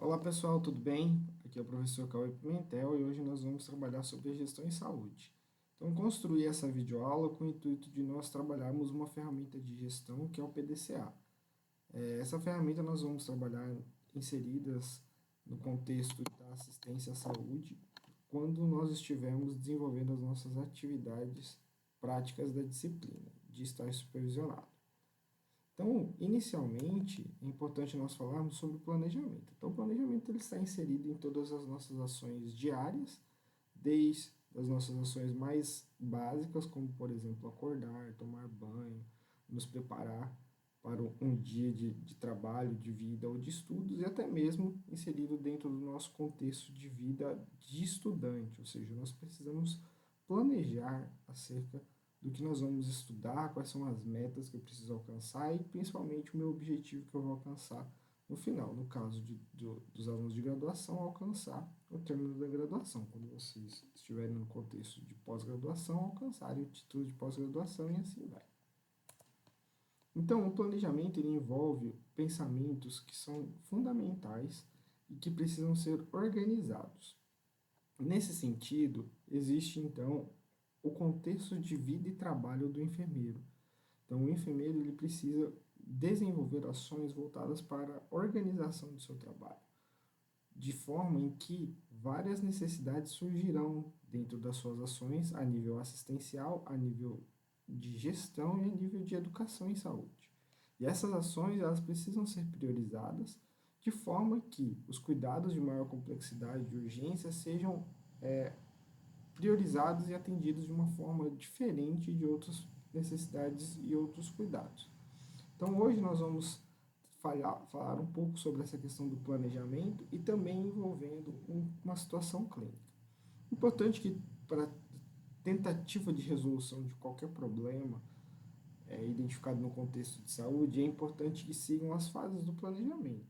Olá pessoal, tudo bem? Aqui é o professor Cauê Pimentel e hoje nós vamos trabalhar sobre a gestão em saúde. Então, construí essa videoaula com o intuito de nós trabalharmos uma ferramenta de gestão que é o PDCA. Essa ferramenta nós vamos trabalhar inseridas no contexto da assistência à saúde quando nós estivermos desenvolvendo as nossas atividades práticas da disciplina de estágio supervisionado. Então, inicialmente, é importante nós falarmos sobre o planejamento. Então, o planejamento ele está inserido em todas as nossas ações diárias, desde as nossas ações mais básicas, como, por exemplo, acordar, tomar banho, nos preparar para um dia de trabalho, de vida ou de estudos, e até mesmo inserido dentro do nosso contexto de vida de estudante, ou seja, nós precisamos planejar acerca do que nós vamos estudar, quais são as metas que eu preciso alcançar e principalmente o meu objetivo que eu vou alcançar no final. No caso dos alunos de graduação, alcançar o término da graduação. Quando vocês estiverem no contexto de pós-graduação, alcançarem o título de pós-graduação e assim vai. Então, o planejamento ele envolve pensamentos que são fundamentais e que precisam ser organizados. Nesse sentido, existe então o contexto de vida e trabalho do enfermeiro. Então, o enfermeiro ele precisa desenvolver ações voltadas para a organização do seu trabalho, de forma em que várias necessidades surgirão dentro das suas ações a nível assistencial, a nível de gestão e a nível de educação em saúde. E essas ações elas precisam ser priorizadas de forma que os cuidados de maior complexidade e urgência sejam priorizados e atendidos de uma forma diferente de outras necessidades e outros cuidados. Então, hoje nós vamos falar um pouco sobre essa questão do planejamento e também envolvendo uma situação clínica. Importante que para tentativa de resolução de qualquer problema identificado no contexto de saúde, é importante que sigam as fases do planejamento,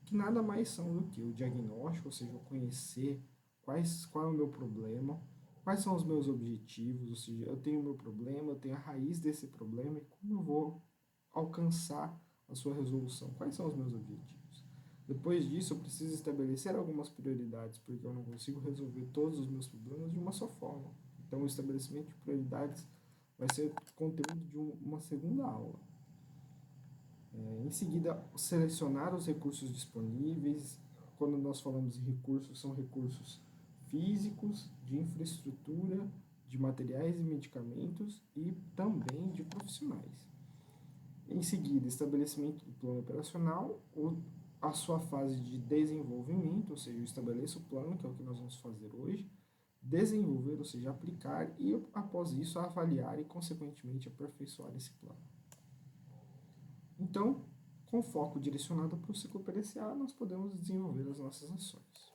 que nada mais são do que o diagnóstico, ou seja, eu conhecer qual é o meu problema, quais são os meus objetivos, ou seja, eu tenho o meu problema, eu tenho a raiz desse problema e como eu vou alcançar a sua resolução, quais são os meus objetivos. Depois disso, eu preciso estabelecer algumas prioridades, porque eu não consigo resolver todos os meus problemas de uma só forma. Então, o estabelecimento de prioridades vai ser conteúdo de uma segunda aula. Em seguida, selecionar os recursos disponíveis. Quando nós falamos em recursos, são recursos físicos, de infraestrutura, de materiais e medicamentos e também de profissionais. Em seguida, estabelecimento do plano operacional, a sua fase de desenvolvimento, ou seja, eu estabeleço o plano, que é o que nós vamos fazer hoje, desenvolver, ou seja, aplicar e após isso avaliar e consequentemente aperfeiçoar esse plano. Então, com foco direcionado para o ciclo PDCA, nós podemos desenvolver as nossas ações.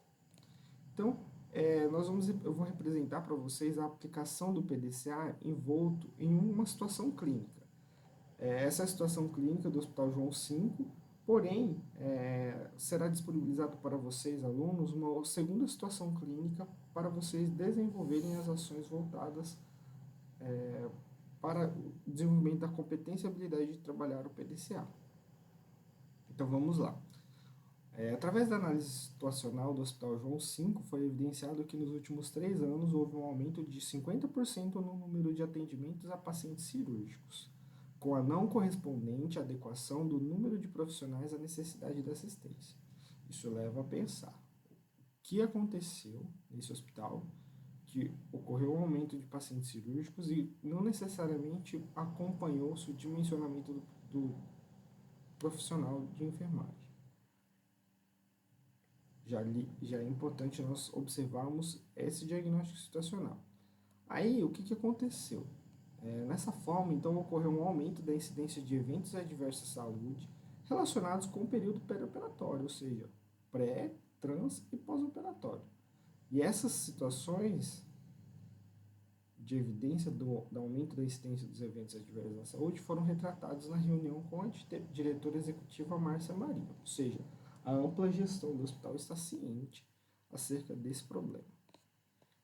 Então, eu vou representar para vocês a aplicação do PDCA envolto em uma situação clínica. Essa é a situação clínica do Hospital João V, porém, será disponibilizado para vocês, alunos, uma segunda situação clínica para vocês desenvolverem as ações voltadas para o desenvolvimento da competência e habilidade de trabalhar o PDCA. Então vamos lá. Através da análise situacional do Hospital João V, foi evidenciado que nos últimos 3 anos houve um aumento de 50% no número de atendimentos a pacientes cirúrgicos, com a não correspondente adequação do número de profissionais à necessidade da assistência. Isso leva a pensar o que aconteceu nesse hospital, que ocorreu um aumento de pacientes cirúrgicos e não necessariamente acompanhou-se o dimensionamento do profissional de enfermagem. Já é importante nós observarmos esse diagnóstico situacional. Aí, o que aconteceu? Nessa forma, então, ocorreu um aumento da incidência de eventos adversos à saúde relacionados com o período perioperatório, ou seja, pré, trans e pós-operatório. E essas situações de evidência do aumento da incidência dos eventos adversos à saúde foram retratados na reunião com a diretora executiva Márcia Maria, ou seja, a ampla gestão do hospital está ciente acerca desse problema.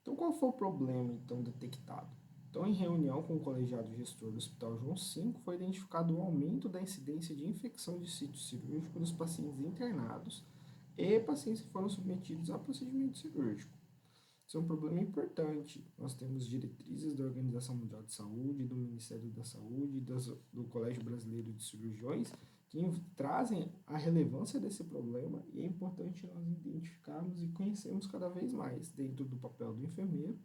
Então, qual foi o problema, então, detectado? Então, em reunião com o colegiado gestor do Hospital João V, foi identificado o aumento da incidência de infecção de sítio cirúrgico dos pacientes internados e pacientes que foram submetidos a procedimento cirúrgico. Isso é um problema importante. Nós temos diretrizes da Organização Mundial de Saúde, do Ministério da Saúde, do Colégio Brasileiro de Cirurgiões, que trazem a relevância desse problema e é importante nós identificarmos e conhecermos cada vez mais dentro do papel do enfermeiro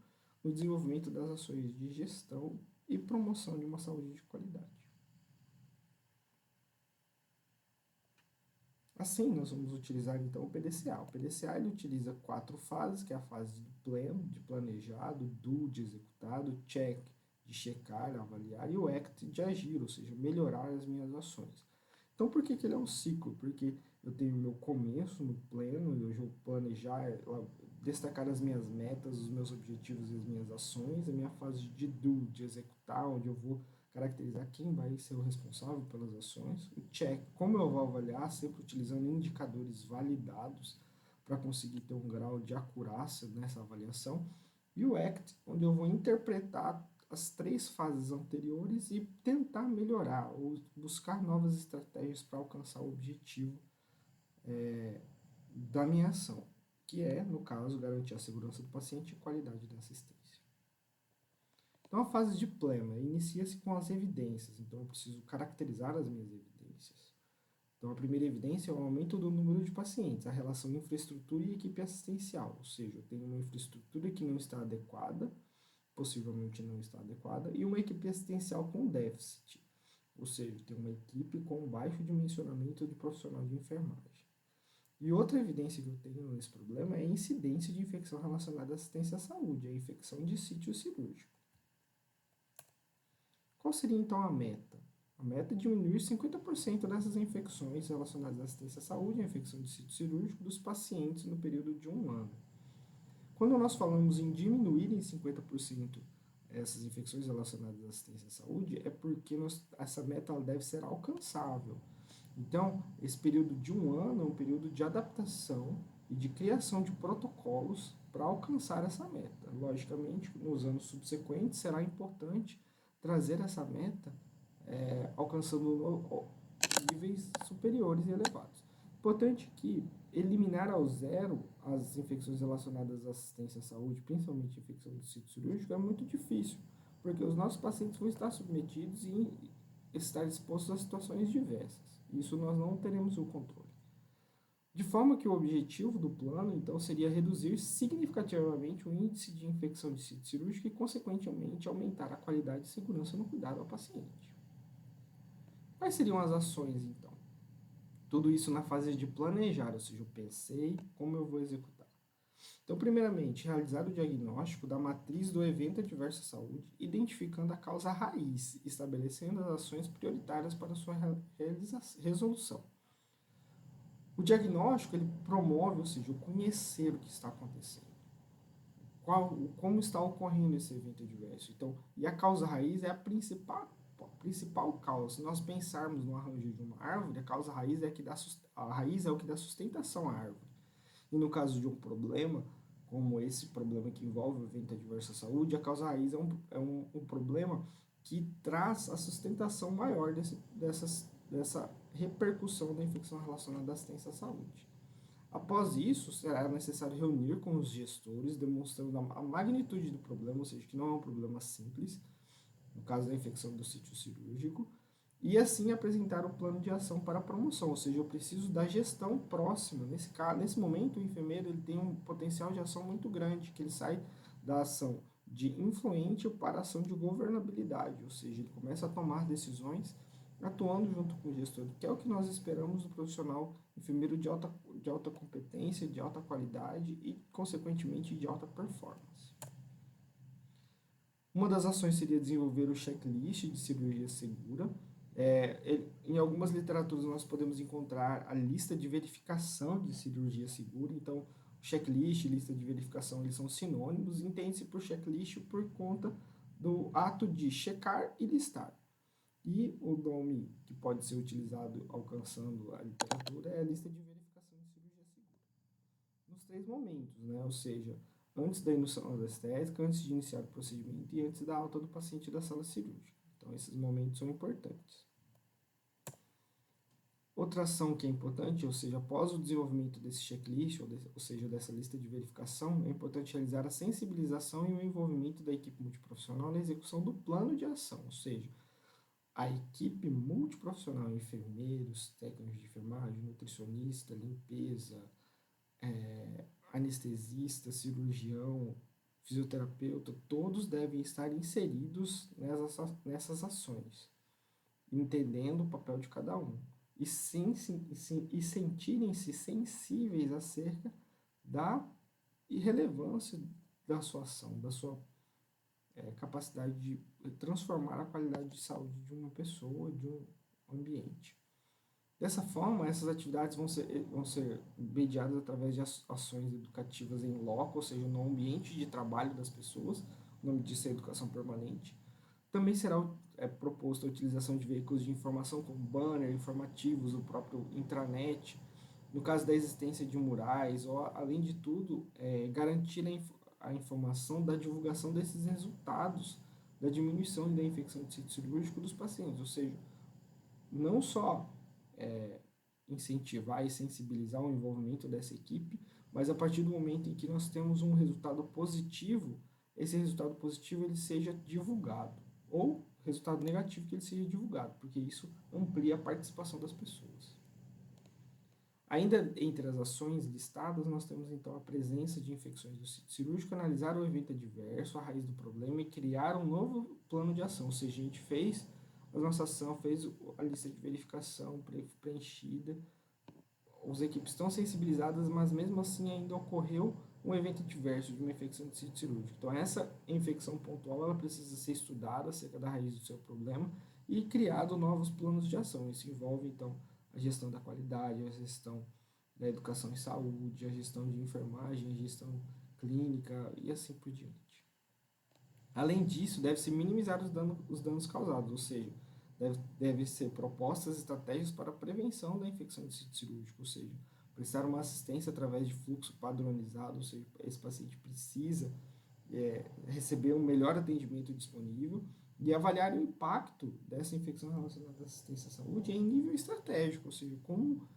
no desenvolvimento das ações de gestão e promoção de uma saúde de qualidade. Assim, nós vamos utilizar então o PDCA. O PDCA ele utiliza 4 fases, que é a fase do pleno, de planejado, do, de executado, check, de checar, avaliar, e o act, de agir, ou seja, melhorar as minhas ações. Então, por que ele é um ciclo? Porque eu tenho o meu começo no pleno, eu vou planejar, destacar as minhas metas, os meus objetivos e as minhas ações, a minha fase de do, de executar, onde eu vou caracterizar quem vai ser o responsável pelas ações, o check, como eu vou avaliar, sempre utilizando indicadores validados para conseguir ter um grau de acurácia nessa avaliação, e o act, onde eu vou interpretar as 3 fases anteriores e tentar melhorar ou buscar novas estratégias para alcançar o objetivo da minha ação, que é, no caso, garantir a segurança do paciente e a qualidade da assistência. Então, a fase de pleno inicia-se com as evidências. Então, eu preciso caracterizar as minhas evidências. Então, a primeira evidência é o aumento do número de pacientes, a relação infraestrutura e equipe assistencial. Ou seja, eu tenho uma infraestrutura que não está adequada, possivelmente não está adequada, e uma equipe assistencial com déficit. Ou seja, eu tenho uma equipe com baixo dimensionamento de profissional de enfermagem. E outra evidência que eu tenho nesse problema é a incidência de infecção relacionada à assistência à saúde, a infecção de sítio cirúrgico. Qual seria então a meta? A meta é diminuir 50% dessas infecções relacionadas à assistência à saúde e à infecção de sítio cirúrgico dos pacientes no período de 1 ano. Quando nós falamos em diminuir em 50% essas infecções relacionadas à assistência à saúde, é porque essa meta deve ser alcançável. Então, esse período de 1 ano é um período de adaptação e de criação de protocolos para alcançar essa meta. Logicamente, nos anos subsequentes, será importante trazer essa meta alcançando níveis superiores e elevados. Importante que eliminar ao zero as infecções relacionadas à assistência à saúde, principalmente infecção do sítio cirúrgico, é muito difícil, porque os nossos pacientes vão estar submetidos e estar expostos a situações diversas. Isso nós não teremos o controle. De forma que o objetivo do plano, então, seria reduzir significativamente o índice de infecção de sítio cirúrgico e, consequentemente, aumentar a qualidade e segurança no cuidado ao paciente. Quais seriam as ações, então? Tudo isso na fase de planejar, ou seja, eu pensei como eu vou executar. Então, primeiramente, realizar o diagnóstico da matriz do evento adverso à saúde, identificando a causa raiz, estabelecendo as ações prioritárias para sua resolução. O diagnóstico, ele promove, ou seja, o conhecer o que está acontecendo. Como está ocorrendo esse evento adverso. Então, e a causa raiz é a principal causa. Se nós pensarmos no arranjo de uma árvore, a causa raiz a raiz é o que dá sustentação à árvore. E no caso de um problema, como esse problema que envolve o evento adverso à saúde, a causa raiz é um problema que traz a sustentação maior dessa repercussão da infecção relacionada à assistência à saúde. Após isso, será necessário reunir com os gestores, demonstrando a magnitude do problema, ou seja, que não é um problema simples, no caso da infecção do sítio cirúrgico, e assim apresentar o plano de ação para a promoção, ou seja, eu preciso da gestão próxima. Nesse momento, o enfermeiro ele tem um potencial de ação muito grande, que ele sai da ação de influente para a ação de governabilidade, ou seja, ele começa a tomar decisões atuando junto com o gestor, que é o que nós esperamos do profissional enfermeiro de alta competência, de alta qualidade e, consequentemente, de alta performance. Uma das ações seria desenvolver o checklist de cirurgia segura. Em algumas literaturas nós podemos encontrar a lista de verificação de cirurgia segura. Então, checklist e lista de verificação eles são sinônimos. Entende-se por checklist por conta do ato de checar e listar. E o nome que pode ser utilizado alcançando a literatura é a lista de verificação de cirurgia segura. Nos 3 momentos, né? Ou seja, antes da indução anestésica, antes de iniciar o procedimento e antes da alta do paciente da sala cirúrgica. Então, esses momentos são importantes. Outra ação que é importante, ou seja, após o desenvolvimento desse checklist, ou seja, dessa lista de verificação, é importante realizar a sensibilização e o envolvimento da equipe multiprofissional na execução do plano de ação, ou seja, a equipe multiprofissional, enfermeiros, técnicos de enfermagem, nutricionista, limpeza, anestesista, cirurgião, fisioterapeuta, todos devem estar inseridos nessas ações, entendendo o papel de cada um e sentirem-se sensíveis acerca da irrelevância da sua ação, da sua capacidade de transformar a qualidade de saúde de uma pessoa, de um ambiente. Dessa forma, essas atividades vão ser mediadas através de ações educativas em loco, ou seja, no ambiente de trabalho das pessoas, o nome disso é educação permanente. Também será proposta a utilização de veículos de informação como banner, informativos, o próprio intranet, no caso da existência de murais, ou, além de tudo, garantir a informação da divulgação desses resultados da diminuição e da infecção de sítio cirúrgico dos pacientes, ou seja, não só incentivar e sensibilizar o envolvimento dessa equipe, mas a partir do momento em que nós temos um resultado positivo, esse resultado positivo ele seja divulgado, ou resultado negativo que ele seja divulgado, porque isso amplia a participação das pessoas. Ainda entre as ações listadas, nós temos então a presença de infecções do sítio cirúrgico, analisar o evento adverso, a raiz do problema e criar um novo plano de ação, ou seja, a gente fez a nossa ação, fez a lista de verificação preenchida, as equipes estão sensibilizadas, mas mesmo assim ainda ocorreu um evento adverso de uma infecção de sítio cirúrgico. Então essa infecção pontual ela precisa ser estudada acerca da raiz do seu problema e criado novos planos de ação. Isso envolve então a gestão da qualidade, a gestão da educação em saúde, a gestão de enfermagem, a gestão clínica e assim por diante. Além disso, deve-se minimizar os danos causados, ou seja, deve ser propostas estratégias para a prevenção da infecção de sítio cirúrgico, ou seja, prestar uma assistência através de fluxo padronizado, ou seja, esse paciente precisa receber um melhor atendimento disponível e avaliar o impacto dessa infecção relacionada à assistência à saúde em nível estratégico, ou seja, como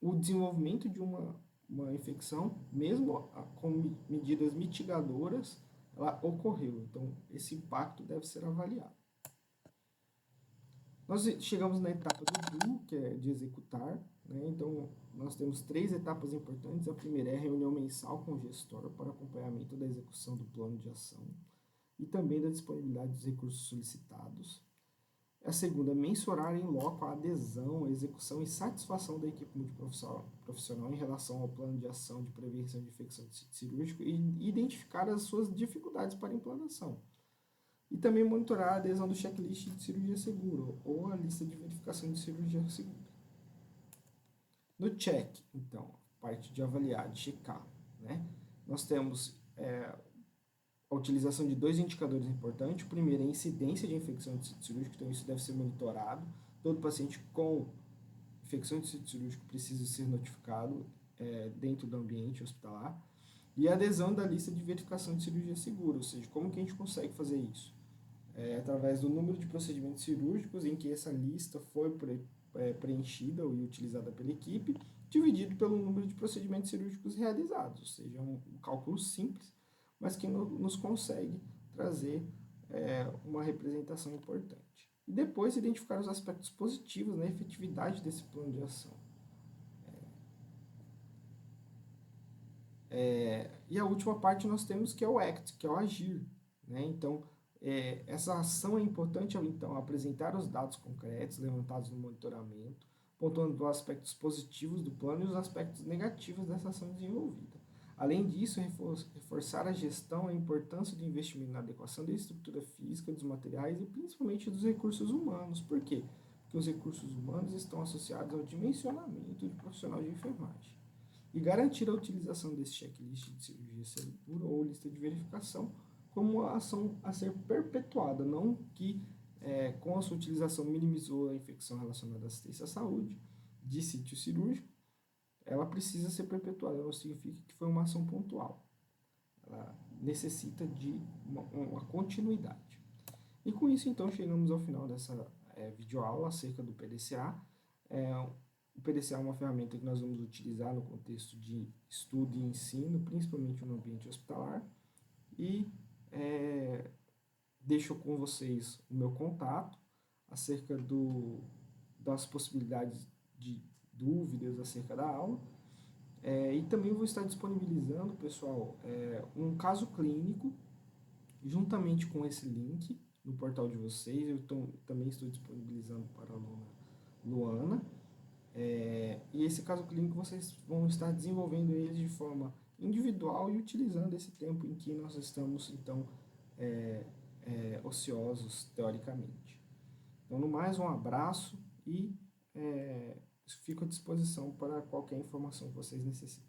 o desenvolvimento de uma infecção, mesmo com medidas mitigadoras, ela ocorreu. Então, esse impacto deve ser avaliado. Nós chegamos na etapa do do, que é de executar, né? Então, nós temos 3 etapas importantes. A primeira é a reunião mensal com o gestor para acompanhamento da execução do plano de ação e também da disponibilidade dos recursos solicitados. A segunda, mensurar em loco a adesão, a execução e satisfação da equipe multiprofissional em relação ao plano de ação de prevenção de infecção de sítio cirúrgico e identificar as suas dificuldades para a implantação. E também monitorar a adesão do checklist de cirurgia segura ou a lista de verificação de cirurgia segura. No check, então, parte de avaliar, de checar, né? Nós temos a utilização de 2 indicadores importantes. O primeiro é a incidência de infecção de sítio cirúrgico, então isso deve ser monitorado. Todo paciente com infecção de sítio cirúrgico precisa ser notificado dentro do ambiente hospitalar. E a adesão da lista de verificação de cirurgia segura, ou seja, como que a gente consegue fazer isso? Através do número de procedimentos cirúrgicos em que essa lista foi preenchida e utilizada pela equipe, dividido pelo número de procedimentos cirúrgicos realizados, ou seja, um cálculo simples, mas que nos consegue trazer uma representação importante. E depois identificar os aspectos positivos na efetividade desse plano de ação. E a última parte nós temos que é o ACT, que é o agir, né? Então, essa ação é importante ao então apresentar os dados concretos levantados no monitoramento, pontuando os aspectos positivos do plano e os aspectos negativos dessa ação desenvolvida. Além disso, reforçar a gestão, a importância do investimento na adequação da estrutura física, dos materiais e principalmente dos recursos humanos. Por quê? Porque os recursos humanos estão associados ao dimensionamento de profissional de enfermagem. E garantir a utilização desse checklist de cirurgia segura ou lista de verificação como uma ação a ser perpetuada, não que com a sua utilização minimizou a infecção relacionada à assistência à saúde, de sítio cirúrgico, ela precisa ser perpetuada, não significa que foi uma ação pontual. Ela necessita de uma continuidade. E com isso, então, chegamos ao final dessa videoaula acerca do PDCA. O PDCA é uma ferramenta que nós vamos utilizar no contexto de estudo e ensino, principalmente no ambiente hospitalar. E deixo com vocês o meu contato acerca das possibilidades de dúvidas acerca da aula. E também vou estar disponibilizando, pessoal, um caso clínico, juntamente com esse link no portal de vocês. Eu também estou disponibilizando para a aluna Luana. E esse caso clínico vocês vão estar desenvolvendo ele de forma individual e utilizando esse tempo em que nós estamos, então, ociosos, teoricamente. Então, no mais, um abraço e fico à disposição para qualquer informação que vocês necessitem.